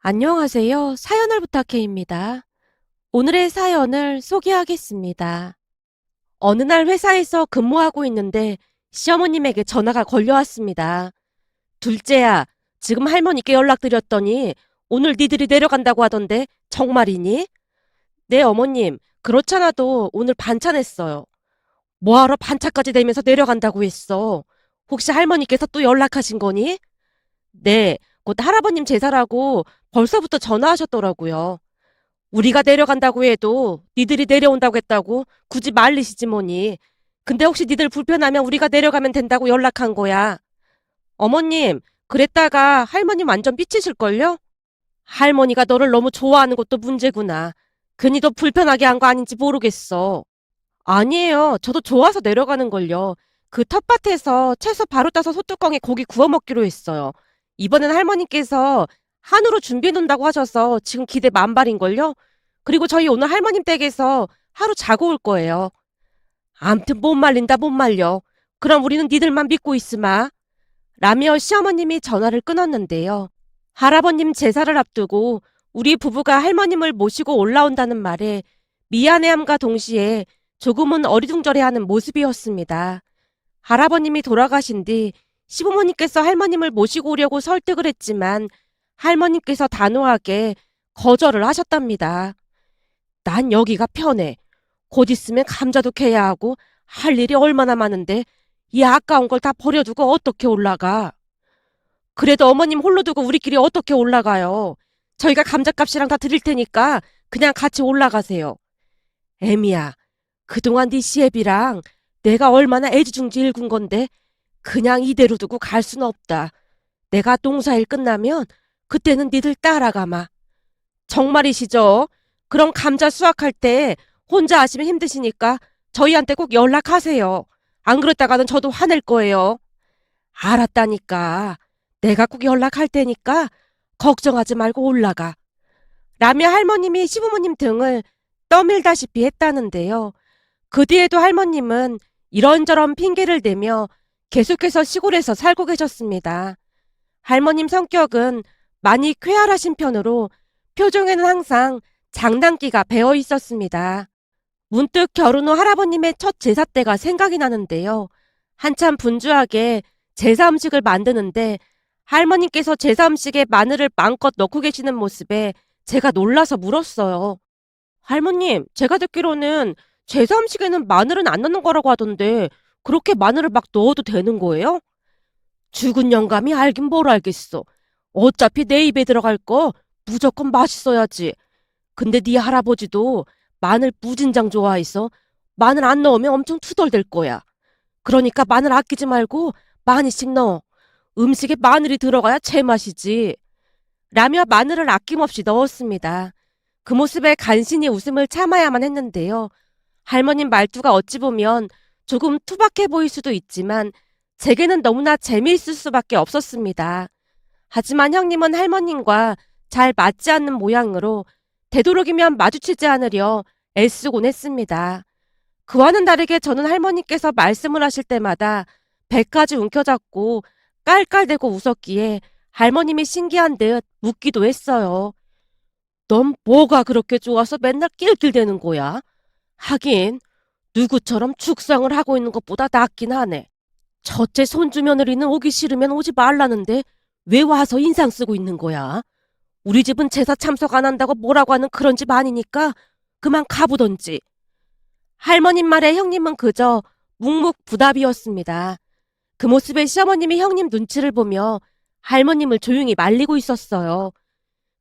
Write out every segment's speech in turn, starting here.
안녕하세요. 사연을 부탁해입니다. 오늘의 사연을 소개하겠습니다. 어느 날 회사에서 근무하고 있는데 시어머님에게 전화가 걸려왔습니다. 둘째야, 지금 할머니께 연락드렸더니 오늘 니들이 내려간다고 하던데 정말이니? 네, 어머님. 그렇잖아도 오늘 반찬했어요. 뭐하러 반차까지 내면서 내려간다고 했어? 혹시 할머니께서 또 연락하신 거니? 네, 곧 할아버님 제사라고 벌써부터 전화하셨더라고요. 우리가 내려간다고 해도 니들이 내려온다고 했다고 굳이 말리시지 뭐니. 근데 혹시 니들 불편하면 우리가 내려가면 된다고 연락한 거야. 어머님, 그랬다가 할머님 완전 삐치실걸요? 할머니가 너를 너무 좋아하는 것도 문제구나. 괜히 너 불편하게 한 거 아닌지 모르겠어. 아니에요. 저도 좋아서 내려가는 걸요. 그 텃밭에서 채소 바로 따서 소뚜껑에 고기 구워 먹기로 했어요. 이번엔 할머니께서 한우로 준비해 놓는다고 하셔서 지금 기대 만발인걸요? 그리고 저희 오늘 할머님 댁에서 하루 자고 올 거예요. 암튼 못 말린다 못 말려. 그럼 우리는 니들만 믿고 있으마. 라며 시어머님이 전화를 끊었는데요. 할아버님 제사를 앞두고 우리 부부가 할머님을 모시고 올라온다는 말에 미안해함과 동시에 조금은 어리둥절해하는 모습이었습니다. 할아버님이 돌아가신 뒤 시부모님께서 할머님을 모시고 오려고 설득을 했지만 할머님께서 단호하게 거절을 하셨답니다. 난 여기가 편해. 곧 있으면 감자도 캐야 하고 할 일이 얼마나 많은데 이 아까운 걸 다 버려두고 어떻게 올라가? 그래도 어머님 홀로 두고 우리끼리 어떻게 올라가요? 저희가 감자값이랑 다 드릴 테니까 그냥 같이 올라가세요. 애미야, 그동안 네 시애비랑 내가 얼마나 애지중지 일군 건데 그냥 이대로 두고 갈 순 없다. 내가 농사일 끝나면 그때는 니들 따라가마. 정말이시죠? 그럼 감자 수확할 때 혼자 하시면 힘드시니까 저희한테 꼭 연락하세요. 안 그랬다가는 저도 화낼 거예요. 알았다니까. 내가 꼭 연락할 테니까 걱정하지 말고 올라가. 라며 할머님이 시부모님 등을 떠밀다시피 했다는데요. 그 뒤에도 할머님은 이런저런 핑계를 대며 계속해서 시골에서 살고 계셨습니다. 할머님 성격은 많이 쾌활하신 편으로 표정에는 항상 장난기가 배어 있었습니다. 문득 결혼 후 할아버님의 첫 제사 때가 생각이 나는데요. 한참 분주하게 제사 음식을 만드는데 할머님께서 제사 음식에 마늘을 마음껏 넣고 계시는 모습에 제가 놀라서 물었어요. 할머님, 제가 듣기로는 제사 음식에는 마늘은 안 넣는 거라고 하던데 그렇게 마늘을 막 넣어도 되는 거예요? 죽은 영감이 알긴 뭘 알겠어. 어차피 내 입에 들어갈 거 무조건 맛있어야지. 근데 네 할아버지도 마늘 무진장 좋아해서 마늘 안 넣으면 엄청 투덜댈 거야. 그러니까 마늘 아끼지 말고 많이씩 넣어. 음식에 마늘이 들어가야 제맛이지. 라며 마늘을 아낌없이 넣었습니다. 그 모습에 간신히 웃음을 참아야만 했는데요. 할머님 말투가 어찌 보면 조금 투박해 보일 수도 있지만 제게는 너무나 재미있을 수밖에 없었습니다. 하지만 형님은 할머님과 잘 맞지 않는 모양으로 되도록이면 마주치지 않으려 애쓰곤 했습니다. 그와는 다르게 저는 할머니께서 말씀을 하실 때마다 배까지 움켜잡고 깔깔대고 웃었기에 할머님이 신기한 듯 묻기도 했어요. 넌 뭐가 그렇게 좋아서 맨날 낄낄대는 거야? 하긴 누구처럼 축상을 하고 있는 것보다 낫긴 하네. 첫째 손주 며느리는 오기 싫으면 오지 말라는데 왜 와서 인상 쓰고 있는 거야? 우리 집은 제사 참석 안 한다고 뭐라고 하는 그런 집 아니니까 그만 가보던지. 할머님 말에 형님은 그저 묵묵부답이었습니다. 그 모습에 시어머님이 형님 눈치를 보며 할머님을 조용히 말리고 있었어요.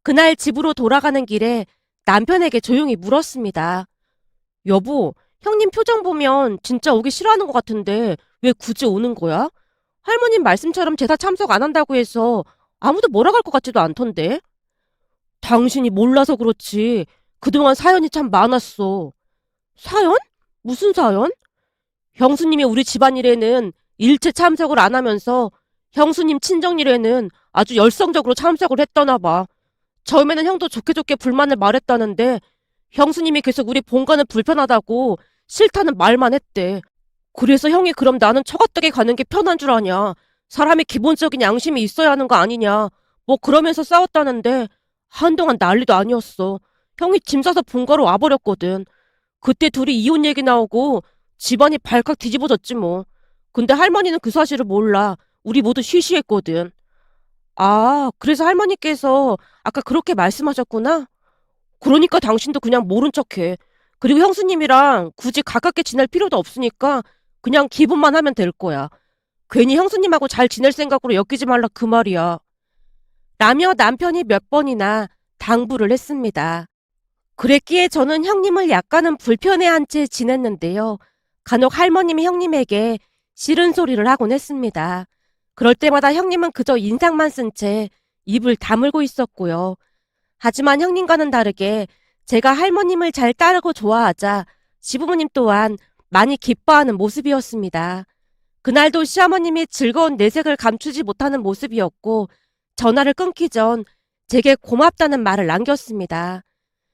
그날 집으로 돌아가는 길에 남편에게 조용히 물었습니다. 여보, 형님 표정 보면 진짜 오기 싫어하는 것 같은데 왜 굳이 오는 거야? 할머님 말씀처럼 제사 참석 안 한다고 해서 아무도 뭐라 갈 것 같지도 않던데. 당신이 몰라서 그렇지. 그동안 사연이 참 많았어. 사연? 무슨 사연? 형수님이 우리 집안일에는 일체 참석을 안 하면서 형수님 친정일에는 아주 열성적으로 참석을 했더나 봐. 처음에는 형도 좋게 좋게 불만을 말했다는데 형수님이 계속 우리 본가는 불편하다고 싫다는 말만 했대. 그래서 형이 그럼 나는 처가댁에 가는 게 편한 줄 아냐. 사람이 기본적인 양심이 있어야 하는 거 아니냐. 뭐 그러면서 싸웠다는데 한동안 난리도 아니었어. 형이 짐 싸서 본가로 와버렸거든. 그때 둘이 이혼 얘기 나오고 집안이 발칵 뒤집어졌지 뭐. 근데 할머니는 그 사실을 몰라. 우리 모두 쉬쉬했거든. 아, 그래서 할머니께서 아까 그렇게 말씀하셨구나? 그러니까 당신도 그냥 모른 척해. 그리고 형수님이랑 굳이 가깝게 지낼 필요도 없으니까 그냥 기분만 하면 될 거야. 괜히 형수님하고 잘 지낼 생각으로 엮이지 말라 그 말이야. 라며 남편이 몇 번이나 당부를 했습니다. 그랬기에 저는 형님을 약간은 불편해한 채 지냈는데요. 간혹 할머님이 형님에게 싫은 소리를 하곤 했습니다. 그럴 때마다 형님은 그저 인상만 쓴 채 입을 다물고 있었고요. 하지만 형님과는 다르게 제가 할머님을 잘 따르고 좋아하자 시부모님 또한 많이 기뻐하는 모습이었습니다. 그날도 시어머님이 즐거운 내색을 감추지 못하는 모습이었고 전화를 끊기 전 제게 고맙다는 말을 남겼습니다.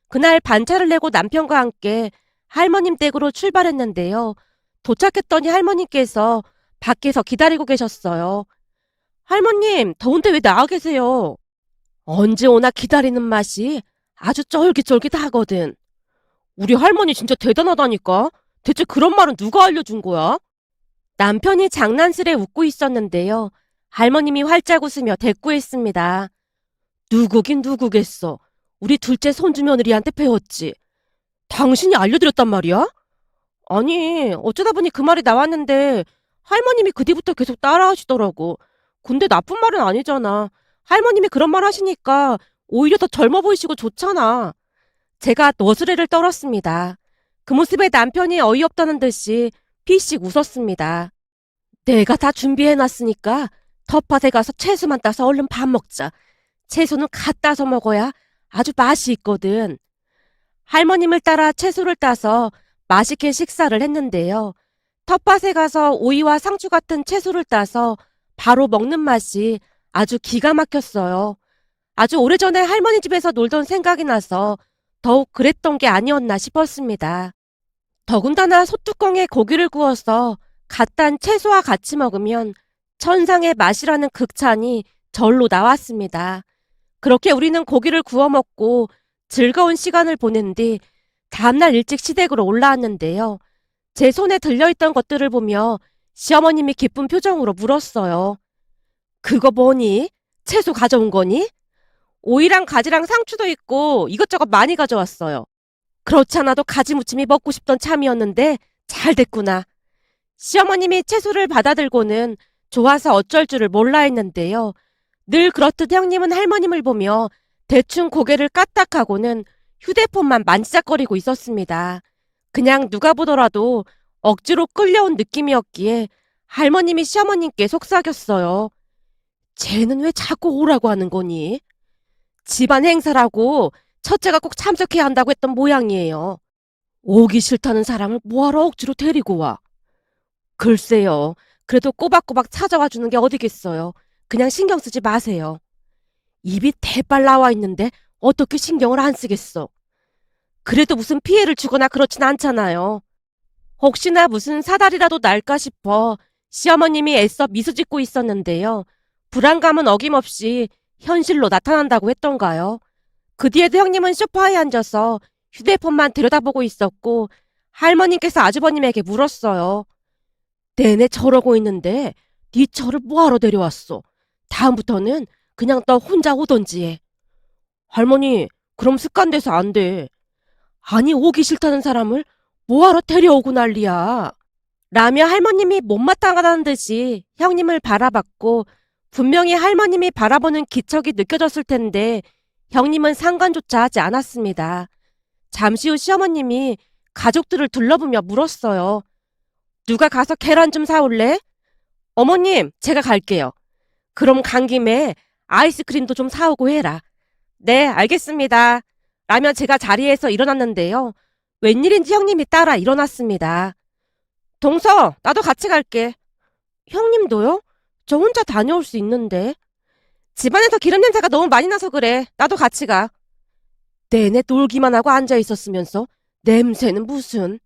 그날 반차를 내고 남편과 함께 할머님 댁으로 출발했는데요. 도착했더니 할머님께서 밖에서 기다리고 계셨어요. 할머님, 더운데 왜 나와 계세요? 언제 오나 기다리는 맛이 아주 쫄깃쫄깃하거든. 우리 할머니 진짜 대단하다니까? 대체 그런 말은 누가 알려준 거야? 남편이 장난스레 웃고 있었는데요. 할머님이 활짝 웃으며 대꾸했습니다. 누구긴 누구겠어. 우리 둘째 손주 며느리한테 배웠지. 당신이 알려드렸단 말이야? 아니, 어쩌다 보니 그 말이 나왔는데 할머님이 그 뒤부터 계속 따라하시더라고. 근데 나쁜 말은 아니잖아. 할머님이 그런 말 하시니까 오히려 더 젊어 보이시고 좋잖아. 제가 너스레를 떨었습니다. 그 모습에 남편이 어이없다는 듯이 피식 웃었습니다. 내가 다 준비해놨으니까 텃밭에 가서 채소만 따서 얼른 밥 먹자. 채소는 갓 따서 먹어야 아주 맛이 있거든. 할머님을 따라 채소를 따서 맛있게 식사를 했는데요. 텃밭에 가서 오이와 상추 같은 채소를 따서 바로 먹는 맛이 아주 기가 막혔어요. 아주 오래전에 할머니 집에서 놀던 생각이 나서 더욱 그랬던 게 아니었나 싶었습니다. 더군다나 솥뚜껑에 고기를 구워서 갓 단 채소와 같이 먹으면 천상의 맛이라는 극찬이 절로 나왔습니다. 그렇게 우리는 고기를 구워 먹고 즐거운 시간을 보낸 뒤 다음날 일찍 시댁으로 올라왔는데요. 제 손에 들려있던 것들을 보며 시어머님이 기쁜 표정으로 물었어요. 그거 뭐니? 채소 가져온 거니? 오이랑 가지랑 상추도 있고 이것저것 많이 가져왔어요. 그렇지 않아도 가지 무침이 먹고 싶던 참이었는데 잘 됐구나. 시어머님이 채소를 받아들고는 좋아서 어쩔 줄을 몰라 했는데요. 늘 그렇듯 형님은 할머님을 보며 대충 고개를 까딱하고는 휴대폰만 만지작거리고 있었습니다. 그냥 누가 보더라도 억지로 끌려온 느낌이었기에 할머님이 시어머님께 속삭였어요. 쟤는 왜 자꾸 오라고 하는 거니? 집안 행사라고 첫째가 꼭 참석해야 한다고 했던 모양이에요. 오기 싫다는 사람을 뭐하러 억지로 데리고 와? 글쎄요. 그래도 꼬박꼬박 찾아와 주는 게 어디겠어요. 그냥 신경 쓰지 마세요. 입이 대빨 나와 있는데 어떻게 신경을 안 쓰겠어. 그래도 무슨 피해를 주거나 그렇진 않잖아요. 혹시나 무슨 사달이라도 날까 싶어 시어머님이 애써 미소 짓고 있었는데요. 불안감은 어김없이 현실로 나타난다고 했던가요. 그 뒤에도 형님은 소파에 앉아서 휴대폰만 들여다보고 있었고 할머님께서 아주버님에게 물었어요. 내내 저러고 있는데 네 저를 뭐하러 데려왔어? 다음부터는 그냥 너 혼자 오던지 해. 할머니, 그럼 습관돼서 안 돼. 아니, 오기 싫다는 사람을 뭐하러 데려오고 난리야. 라며 할머님이 못마땅하다는 듯이 형님을 바라봤고 분명히 할머님이 바라보는 기척이 느껴졌을 텐데 형님은 상관조차 하지 않았습니다. 잠시 후 시어머님이 가족들을 둘러보며 물었어요. 누가 가서 계란 좀 사올래? 어머님, 제가 갈게요. 그럼 간 김에 아이스크림도 좀 사오고 해라. 네, 알겠습니다. 라며 제가 자리에서 일어났는데요. 웬일인지 형님이 따라 일어났습니다. 동서, 나도 같이 갈게. 형님도요? 저 혼자 다녀올 수 있는데. 집안에서 기름 냄새가 너무 많이 나서 그래. 나도 같이 가. 내내 놀기만 하고 앉아 있었으면서 냄새는 무슨.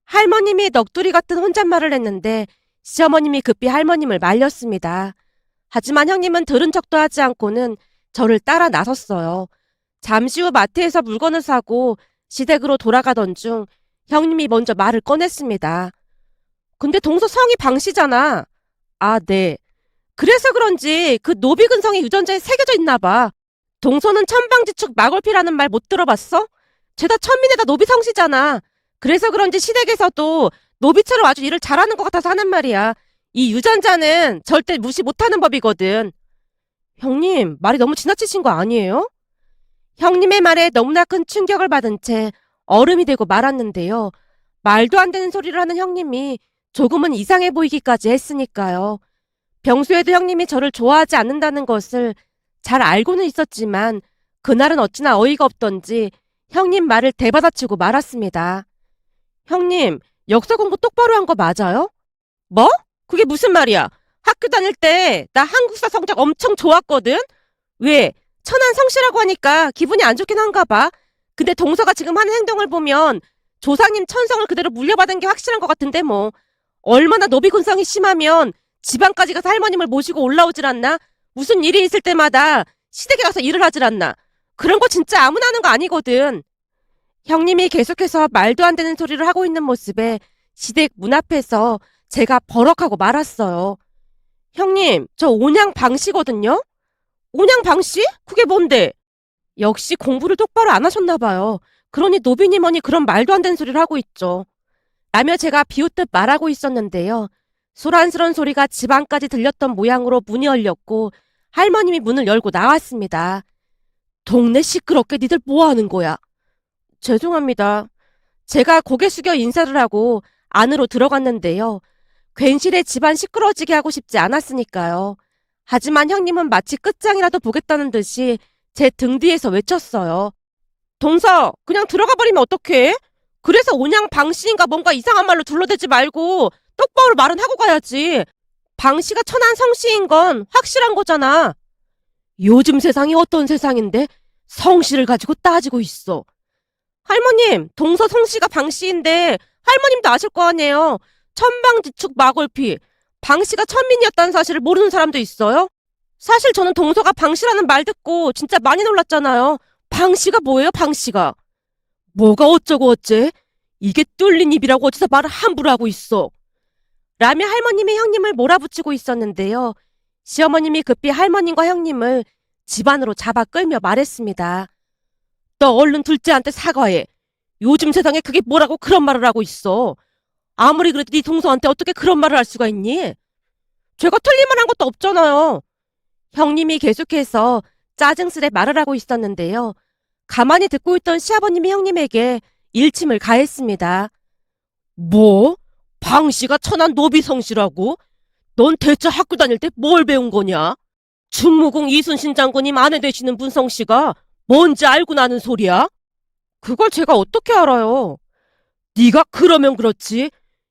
할머님이 넋두리 같은 혼잣말을 했는데 시어머님이 급히 할머님을 말렸습니다. 하지만 형님은 들은 척도 하지 않고는 저를 따라 나섰어요. 잠시 후 마트에서 물건을 사고 시댁으로 돌아가던 중 형님이 먼저 말을 꺼냈습니다. 근데 동서 성이 방씨잖아. 아, 네. 그래서 그런지 그 노비근성이 유전자에 새겨져 있나 봐. 동서는 천방지축 마골피라는 말 못 들어봤어? 죄다 천민에다 노비 성씨잖아. 그래서 그런지 시댁에서도 노비처럼 아주 일을 잘하는 것 같아서 하는 말이야. 이 유전자는 절대 무시 못하는 법이거든. 형님, 말이 너무 지나치신 거 아니에요? 형님의 말에 너무나 큰 충격을 받은 채 얼음이 되고 말았는데요. 말도 안 되는 소리를 하는 형님이 조금은 이상해 보이기까지 했으니까요. 평소에도 형님이 저를 좋아하지 않는다는 것을 잘 알고는 있었지만 그날은 어찌나 어이가 없던지 형님 말을 대받아치고 말았습니다. 형님, 역사 공부 똑바로 한 거 맞아요? 뭐? 그게 무슨 말이야? 학교 다닐 때 나 한국사 성적 엄청 좋았거든? 왜? 천안 성씨라고 하니까 기분이 안 좋긴 한가 봐. 근데 동서가 지금 하는 행동을 보면 조상님 천성을 그대로 물려받은 게 확실한 것 같은데 뭐. 얼마나 노비군성이 심하면 지방까지 가서 할머님을 모시고 올라오질 않나? 무슨 일이 있을 때마다 시댁에 가서 일을 하질 않나? 그런 거 진짜 아무나 하는 거 아니거든. 형님이 계속해서 말도 안 되는 소리를 하고 있는 모습에 시댁 문 앞에서 제가 버럭하고 말았어요. 형님, 저 온양 방씨거든요? 온양 방씨? 그게 뭔데? 역시 공부를 똑바로 안 하셨나 봐요. 그러니 노비니머니 그런 말도 안 되는 소리를 하고 있죠. 라며 제가 비웃듯 말하고 있었는데요. 소란스런 소리가 집 안까지 들렸던 모양으로 문이 열렸고 할머님이 문을 열고 나왔습니다. 동네 시끄럽게 니들 뭐 하는 거야? 죄송합니다. 제가 고개 숙여 인사를 하고 안으로 들어갔는데요. 괜시레 집안 시끄러워지게 하고 싶지 않았으니까요. 하지만 형님은 마치 끝장이라도 보겠다는 듯이 제 등 뒤에서 외쳤어요. 동서, 그냥 들어가 버리면 어떡해? 그래서 온양 방씨인가 뭔가 이상한 말로 둘러대지 말고 똑바로 말은 하고 가야지. 방씨가 천한 성씨인 건 확실한 거잖아. 요즘 세상이 어떤 세상인데 성씨를 가지고 따지고 있어. 할머님, 동서 성씨가 방씨인데 할머님도 아실 거 아니에요. 천방지축 마골피. 방씨가 천민이었다는 사실을 모르는 사람도 있어요? 사실 저는 동서가 방씨라는 말 듣고 진짜 많이 놀랐잖아요. 방씨가 뭐예요, 방씨가? 뭐가 어쩌고 어째? 이게 뚫린 입이라고 어디서 말을 함부로 하고 있어. 라며 할머님이 형님을 몰아붙이고 있었는데요. 시어머님이 급히 할머님과 형님을 집 안으로 잡아 끌며 말했습니다. 너 얼른 둘째한테 사과해. 요즘 세상에 그게 뭐라고 그런 말을 하고 있어. 아무리 그래도 네 동서한테 어떻게 그런 말을 할 수가 있니? 제가 틀린 말 한 것도 없잖아요. 형님이 계속해서 짜증스레 말을 하고 있었는데요. 가만히 듣고 있던 시아버님이 형님에게 일침을 가했습니다. 뭐? 방씨가 천한 노비성씨라고? 넌 대체 학교 다닐 때 뭘 배운 거냐? 충무궁 이순신 장군님 아내 되시는 분성씨가 뭔지 알고 나는 소리야? 그걸 제가 어떻게 알아요? 네가 그러면 그렇지.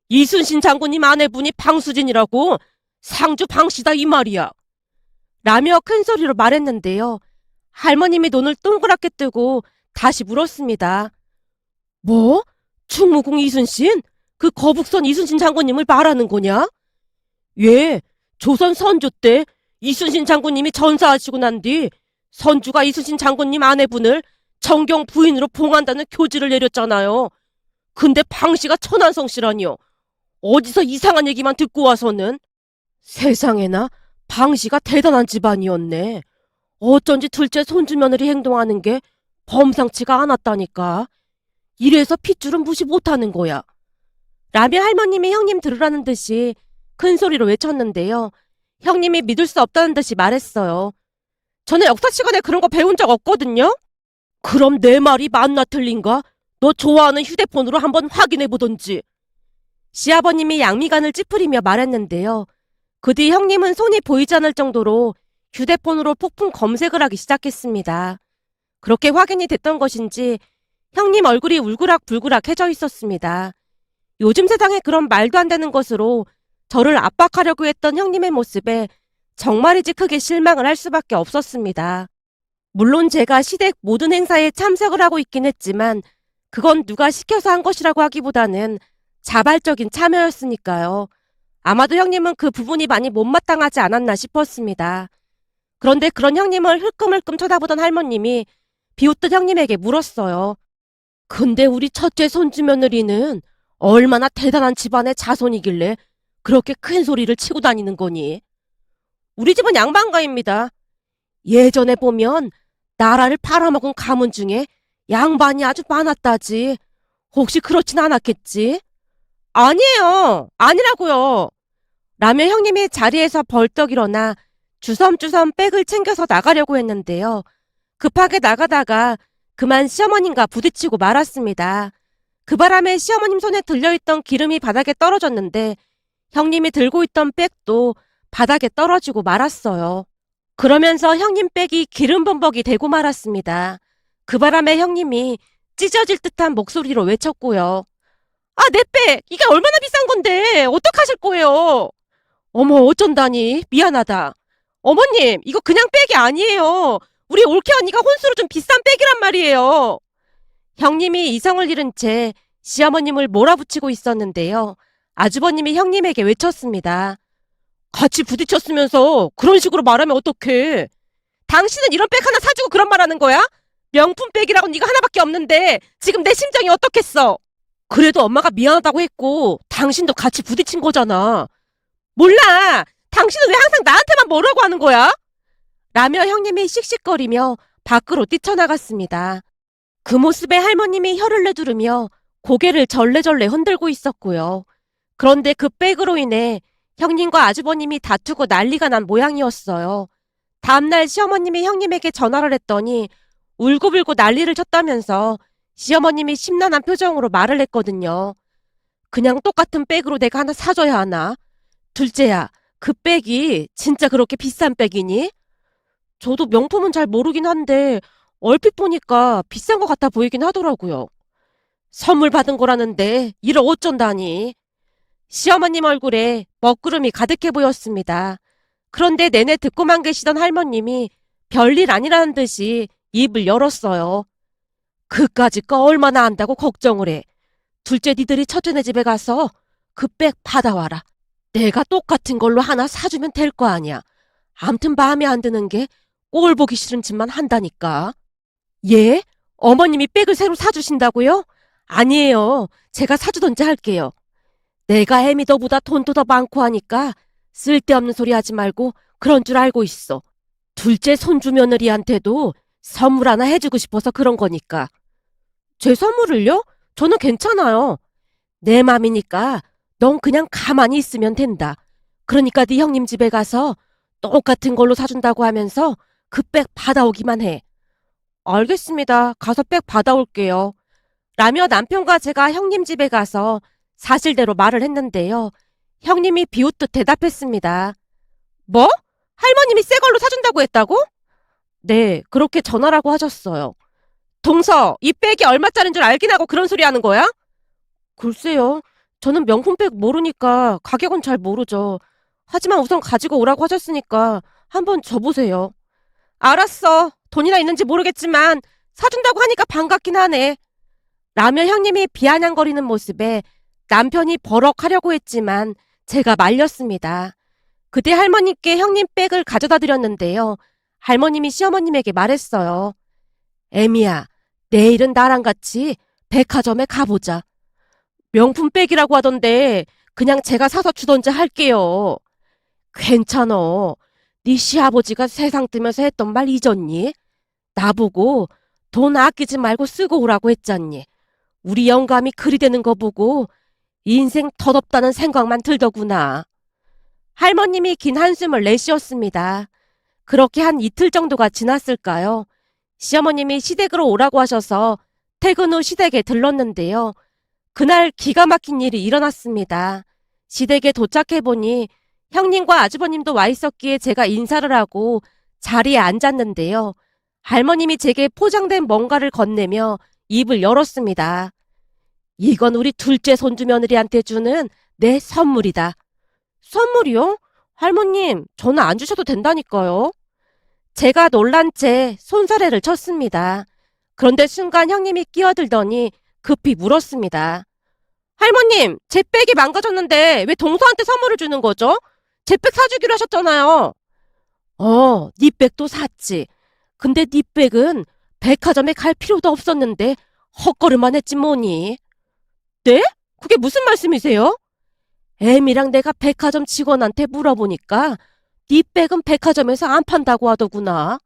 이순신 장군님 아내분이 방수진이라고 상주 방씨다 이 말이야. 라며 큰 소리로 말했는데요. 할머님이 눈을 동그랗게 뜨고 다시 물었습니다. 뭐? 충무궁 이순신? 그 거북선 이순신 장군님을 말하는 거냐? 예, 조선 선조 때 이순신 장군님이 전사하시고 난 뒤 선주가 이순신 장군님 아내분을 정경 부인으로 봉한다는 교지를 내렸잖아요. 근데 방씨가 천한성씨라니요. 어디서 이상한 얘기만 듣고 와서는. 세상에나 방씨가 대단한 집안이었네. 어쩐지 둘째 손주 며느리 행동하는 게 범상치가 않았다니까. 이래서 핏줄은 무시 못하는 거야. 라며 할머님이 형님 들으라는 듯이 큰 소리로 외쳤는데요. 형님이 믿을 수 없다는 듯이 말했어요. 저는 역사 시간에 그런 거 배운 적 없거든요. 그럼 내 말이 맞나 틀린가? 너 좋아하는 휴대폰으로 한번 확인해 보던지. 시아버님이 양미간을 찌푸리며 말했는데요. 그 뒤 형님은 손이 보이지 않을 정도로 휴대폰으로 폭풍 검색을 하기 시작했습니다. 그렇게 확인이 됐던 것인지 형님 얼굴이 울그락불그락해져 있었습니다. 요즘 세상에 그런 말도 안 되는 것으로 저를 압박하려고 했던 형님의 모습에 정말이지 크게 실망을 할 수밖에 없었습니다. 물론 제가 시댁 모든 행사에 참석을 하고 있긴 했지만 그건 누가 시켜서 한 것이라고 하기보다는 자발적인 참여였으니까요. 아마도 형님은 그 부분이 많이 못마땅하지 않았나 싶었습니다. 그런데 그런 형님을 흘끔흘끔 쳐다보던 할머님이 비웃듯 형님에게 물었어요. 근데 우리 첫째 손주 며느리는 얼마나 대단한 집안의 자손이길래 그렇게 큰 소리를 치고 다니는 거니? 우리 집은 양반가입니다. 예전에 보면 나라를 팔아먹은 가문 중에 양반이 아주 많았다지. 혹시 그렇진 않았겠지? 아니에요. 아니라고요. 라며 형님이 자리에서 벌떡 일어나 주섬주섬 백을 챙겨서 나가려고 했는데요. 급하게 나가다가 그만 시어머님과 부딪히고 말았습니다. 그 바람에 시어머님 손에 들려있던 기름이 바닥에 떨어졌는데 형님이 들고 있던 백도 바닥에 떨어지고 말았어요. 그러면서 형님 백이 기름 범벅이 되고 말았습니다. 그 바람에 형님이 찢어질 듯한 목소리로 외쳤고요. 아, 내 백! 이게 얼마나 비싼 건데! 어떡하실 거예요? 어머, 어쩐다니. 미안하다. 어머님, 이거 그냥 백이 아니에요. 우리 올케 언니가 혼수로 좀 비싼 백이란 말이에요. 형님이 이성을 잃은 채 시어머님을 몰아붙이고 있었는데요. 아주버님이 형님에게 외쳤습니다. 같이 부딪혔으면서 그런 식으로 말하면 어떡해. 당신은 이런 백 하나 사주고 그런 말 하는 거야? 명품 백이라고 네가 하나밖에 없는데 지금 내 심정이 어떻겠어? 그래도 엄마가 미안하다고 했고 당신도 같이 부딪힌 거잖아. 몰라. 당신은 왜 항상 나한테만 뭐라고 하는 거야? 라며 형님이 씩씩거리며 밖으로 뛰쳐나갔습니다. 그 모습에 할머님이 혀를 내두르며 고개를 절레절레 흔들고 있었고요. 그런데 그 백으로 인해 형님과 아주버님이 다투고 난리가 난 모양이었어요. 다음날 시어머님이 형님에게 전화를 했더니 울고불고 난리를 쳤다면서 시어머님이 심란한 표정으로 말을 했거든요. 그냥 똑같은 백으로 내가 하나 사줘야 하나? 둘째야, 그 백이 진짜 그렇게 비싼 백이니? 저도 명품은 잘 모르긴 한데 얼핏 보니까 비싼 것 같아 보이긴 하더라고요. 선물 받은 거라는데 이를 어쩐다니. 시어머님 얼굴에 먹구름이 가득해 보였습니다. 그런데 내내 듣고만 계시던 할머님이 별일 아니라는 듯이 입을 열었어요. 그까짓 거 얼마나 안다고 걱정을 해. 둘째 니들이 첫째네 집에 가서 그 백 받아와라. 내가 똑같은 걸로 하나 사주면 될 거 아니야. 암튼 마음에 안 드는 게 꼴 보기 싫은 짓만 한다니까. 예? 어머님이 백을 새로 사주신다고요? 아니에요. 제가 사주던지 할게요. 내가 애미 너보다 돈도 더 많고 하니까 쓸데없는 소리 하지 말고 그런 줄 알고 있어. 둘째 손주 며느리한테도 선물 하나 해주고 싶어서 그런 거니까. 제 선물을요? 저는 괜찮아요. 내 맘이니까 넌 그냥 가만히 있으면 된다. 그러니까 네 형님 집에 가서 똑같은 걸로 사준다고 하면서 그 백 받아오기만 해. 알겠습니다. 가서 백 받아올게요. 라며 남편과 제가 형님 집에 가서 사실대로 말을 했는데요. 형님이 비웃듯 대답했습니다. 뭐? 할머님이 새 걸로 사준다고 했다고? 네, 그렇게 전화라고 하셨어요. 동서, 이 백이 얼마짜린 줄 알긴 하고 그런 소리 하는 거야? 글쎄요. 저는 명품백 모르니까 가격은 잘 모르죠. 하지만 우선 가지고 오라고 하셨으니까 한번 줘보세요. 알았어. 돈이나 있는지 모르겠지만 사준다고 하니까 반갑긴 하네. 라며 형님이 비아냥거리는 모습에 남편이 버럭하려고 했지만 제가 말렸습니다. 그때 할머님께 형님 백을 가져다 드렸는데요. 할머님이 시어머님에게 말했어요. 애미야, 내일은 나랑 같이 백화점에 가보자. 명품 백이라고 하던데 그냥 제가 사서 주던지 할게요. 괜찮어. 네 시아버지가 세상 뜨면서 했던 말 잊었니? 나보고 돈 아끼지 말고 쓰고 오라고 했잖니. 우리 영감이 그리 되는 거 보고 인생 덧없다는 생각만 들더구나. 할머님이 긴 한숨을 내쉬었습니다. 그렇게 한 이틀 정도가 지났을까요? 시어머님이 시댁으로 오라고 하셔서 퇴근 후 시댁에 들렀는데요. 그날 기가 막힌 일이 일어났습니다. 시댁에 도착해보니 형님과 아주버님도 와 있었기에 제가 인사를 하고 자리에 앉았는데요. 할머님이 제게 포장된 뭔가를 건네며 입을 열었습니다. 이건 우리 둘째 손주 며느리한테 주는 내 선물이다. 선물이요? 할머님, 저는 안 주셔도 된다니까요. 제가 놀란 채 손사래를 쳤습니다. 그런데 순간 형님이 끼어들더니 급히 물었습니다. 할머님, 제 백이 망가졌는데 왜 동서한테 선물을 주는 거죠? 제 백 사주기로 하셨잖아요. 네 백도 샀지. 근데 네 백은 백화점에 갈 필요도 없었는데 헛걸음만 했지 뭐니. 네? 그게 무슨 말씀이세요? 애미랑 내가 백화점 직원한테 물어보니까 네 백은 백화점에서 안 판다고 하더구나.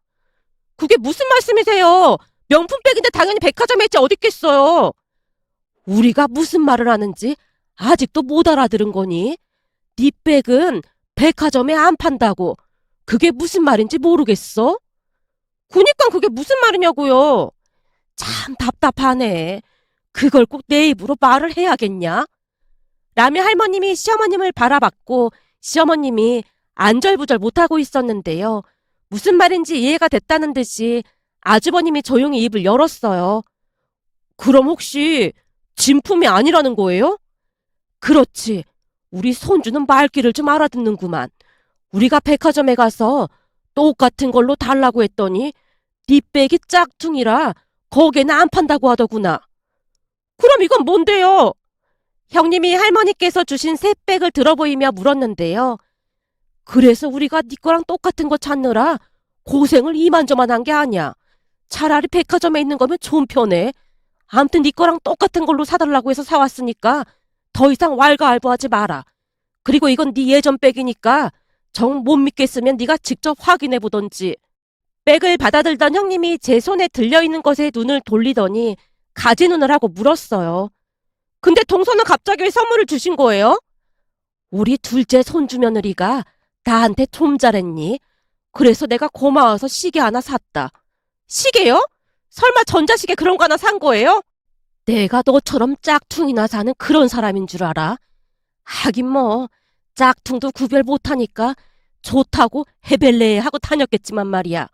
그게 무슨 말씀이세요? 명품백인데 당연히 백화점에 있지 어딨겠어요. 우리가 무슨 말을 하는지 아직도 못 알아들은 거니? 네 백은 백화점에 안 판다고. 그게 무슨 말인지 모르겠어? 그니까 그게 무슨 말이냐고요. 참 답답하네. 그걸 꼭 내 입으로 말을 해야겠냐? 라며 할머님이 시어머님을 바라봤고 시어머님이 안절부절 못하고 있었는데요. 무슨 말인지 이해가 됐다는 듯이 아주버님이 조용히 입을 열었어요. 그럼 혹시 진품이 아니라는 거예요? 그렇지. 우리 손주는 말귀를 좀 알아듣는구만. 우리가 백화점에 가서 똑같은 걸로 달라고 했더니 네 백이 짝퉁이라 거기에는 안 판다고 하더구나. 그럼 이건 뭔데요? 형님이 할머니께서 주신 새 백을 들어보이며 물었는데요. 그래서 우리가 네 거랑 똑같은 거 찾느라 고생을 이만저만 한 게 아니야. 차라리 백화점에 있는 거면 좀 편해. 암튼 네 거랑 똑같은 걸로 사달라고 해서 사왔으니까 더 이상 왈가왈부하지 마라. 그리고 이건 네 예전 백이니까 정 못 믿겠으면 네가 직접 확인해 보던지. 백을 받아들던 형님이 제 손에 들려있는 것에 눈을 돌리더니 가지눈을 하고 물었어요. 근데 동서는 갑자기 왜 선물을 주신 거예요? 우리 둘째 손주 며느리가 나한테 좀 잘했니? 그래서 내가 고마워서 시계 하나 샀다. 시계요? 설마 전자시계 그런 거 하나 산 거예요? 내가 너처럼 짝퉁이나 사는 그런 사람인 줄 알아? 하긴 뭐 짝퉁도 구별 못하니까 좋다고 헤벨레 하고 다녔겠지만 말이야.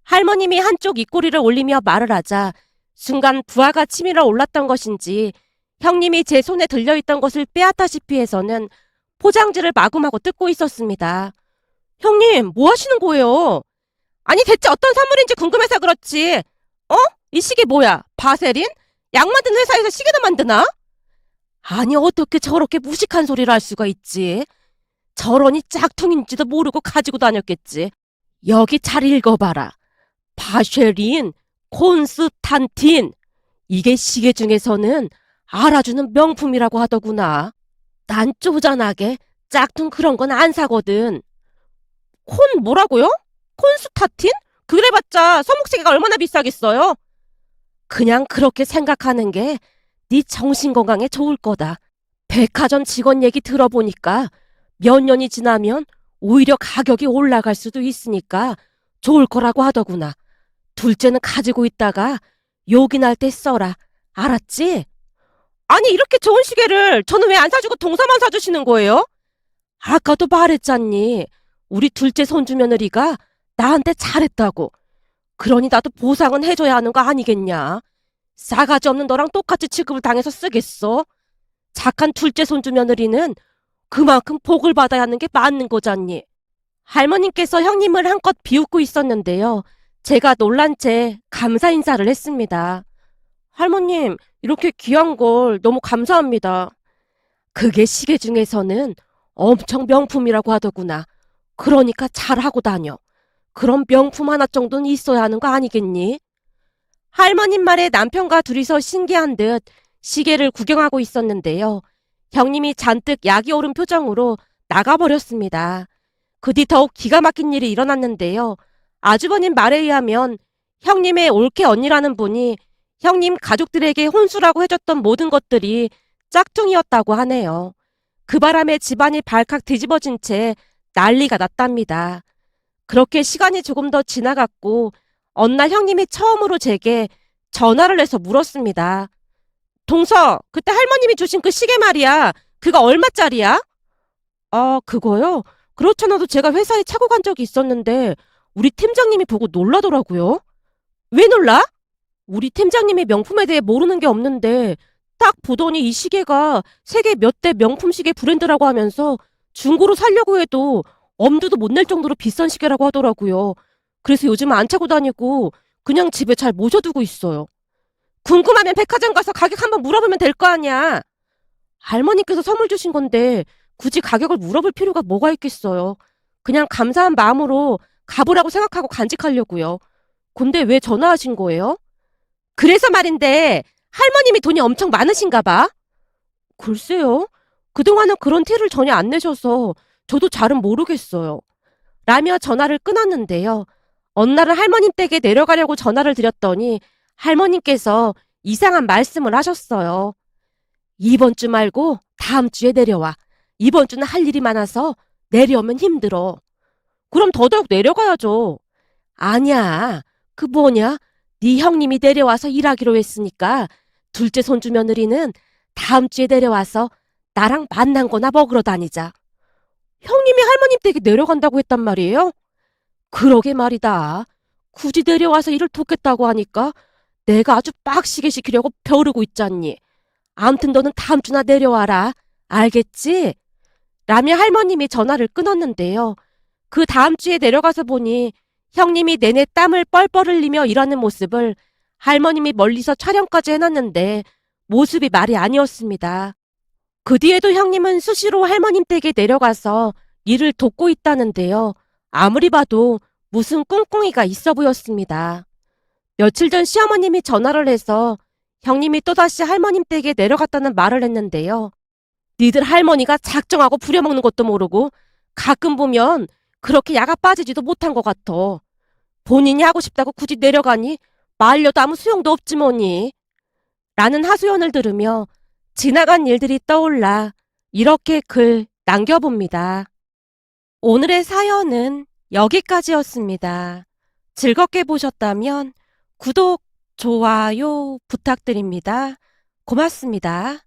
할머님이 한쪽 입꼬리를 올리며 말을 하자 순간 부하가 치밀어 올랐던 것인지 형님이 제 손에 들려있던 것을 빼앗다시피 해서는 포장지를 마구마구 뜯고 있었습니다. 형님, 뭐 하시는 거예요? 아니 대체 어떤 선물인지 궁금해서 그렇지. 어? 이 시계 뭐야? 바세린? 약 만드는 회사에서 시계도 만드나? 아니 어떻게 저렇게 무식한 소리를 할 수가 있지? 저러니 짝퉁인지도 모르고 가지고 다녔겠지. 여기 잘 읽어봐라. 바쉐린, 콘스탄틴. 이게 시계 중에서는 알아주는 명품이라고 하더구나. 난 쪼잔하게 짝퉁 그런 건 안 사거든. 콘 뭐라고요? 콘스타틴? 그래봤자 서목시계가 얼마나 비싸겠어요? 그냥 그렇게 생각하는 게 네 정신건강에 좋을 거다. 백화점 직원 얘기 들어보니까 몇 년이 지나면 오히려 가격이 올라갈 수도 있으니까 좋을 거라고 하더구나. 둘째는 가지고 있다가 욕이 날 때 써라. 알았지? 아니 이렇게 좋은 시계를 저는 왜 안 사주고 동서만 사주시는 거예요? 아까도 말했잖니. 우리 둘째 손주 며느리가 나한테 잘했다고. 그러니 나도 보상은 해줘야 하는 거 아니겠냐. 싸가지 없는 너랑 똑같이 취급을 당해서 쓰겠어. 착한 둘째 손주 며느리는 그만큼 복을 받아야 하는 게 맞는 거잖니. 할머님께서 형님을 한껏 비웃고 있었는데요. 제가 놀란 채 감사 인사를 했습니다. 할머님, 이렇게 귀한 걸 너무 감사합니다. 그게 시계 중에서는 엄청 명품이라고 하더구나. 그러니까 잘하고 다녀. 그럼 명품 하나 정도는 있어야 하는 거 아니겠니? 할머님 말에 남편과 둘이서 신기한 듯 시계를 구경하고 있었는데요. 형님이 잔뜩 약이 오른 표정으로 나가버렸습니다. 그 뒤 더욱 기가 막힌 일이 일어났는데요. 아주버님 말에 의하면 형님의 올케 언니라는 분이 형님 가족들에게 혼수라고 해줬던 모든 것들이 짝퉁이었다고 하네요. 그 바람에 집안이 발칵 뒤집어진 채 난리가 났답니다. 그렇게 시간이 조금 더 지나갔고 어느 날 형님이 처음으로 제게 전화를 해서 물었습니다. 동서, 그때 할머님이 주신 그 시계 말이야. 그거 얼마짜리야? 아, 그거요? 그렇잖아도 제가 회사에 차고 간 적이 있었는데 우리 팀장님이 보고 놀라더라고요. 왜 놀라? 우리 팀장님이 명품에 대해 모르는 게 없는데 딱 보더니 이 시계가 세계 몇 대 명품 시계 브랜드라고 하면서 중고로 살려고 해도 엄두도 못 낼 정도로 비싼 시계라고 하더라고요. 그래서 요즘 안 차고 다니고 그냥 집에 잘 모셔두고 있어요. 궁금하면 백화점 가서 가격 한번 물어보면 될 거 아니야. 할머니께서 선물 주신 건데 굳이 가격을 물어볼 필요가 뭐가 있겠어요. 그냥 감사한 마음으로 가보라고 생각하고 간직하려고요. 근데 왜 전화하신 거예요? 그래서 말인데 할머님이 돈이 엄청 많으신가 봐. 글쎄요. 그동안은 그런 티를 전혀 안 내셔서 저도 잘은 모르겠어요. 라며 전화를 끊었는데요. 어느 날은 할머님 댁에 내려가려고 전화를 드렸더니 할머님께서 이상한 말씀을 하셨어요. 이번 주 말고 다음 주에 내려와. 이번 주는 할 일이 많아서 내려오면 힘들어. 그럼 더더욱 내려가야죠. 아니야. 그 뭐냐? 네 형님이 내려와서 일하기로 했으니까 둘째 손주 며느리는 다음 주에 내려와서 나랑 만난 거나 먹으러 다니자. 형님이 할머님 댁에 내려간다고 했단 말이에요? 그러게 말이다. 굳이 내려와서 일을 돕겠다고 하니까 내가 아주 빡시게 시키려고 벼르고 있잖니. 암튼 너는 다음 주나 내려와라. 알겠지? 라며 할머님이 전화를 끊었는데요. 그 다음 주에 내려가서 보니 형님이 내내 땀을 뻘뻘 흘리며 일하는 모습을 할머님이 멀리서 촬영까지 해놨는데 모습이 말이 아니었습니다. 그 뒤에도 형님은 수시로 할머님 댁에 내려가서 일을 돕고 있다는데요. 아무리 봐도 무슨 꿍꿍이가 있어 보였습니다. 며칠 전 시어머님이 전화를 해서 형님이 또다시 할머님 댁에 내려갔다는 말을 했는데요. 니들 할머니가 작정하고 부려먹는 것도 모르고 가끔 보면 그렇게 야가 빠지지도 못한 것 같아. 본인이 하고 싶다고 굳이 내려가니 말려도 아무 소용도 없지 뭐니. 라는 하소연을 들으며 지나간 일들이 떠올라 이렇게 글 남겨봅니다. 오늘의 사연은 여기까지였습니다. 즐겁게 보셨다면 구독, 좋아요 부탁드립니다. 고맙습니다.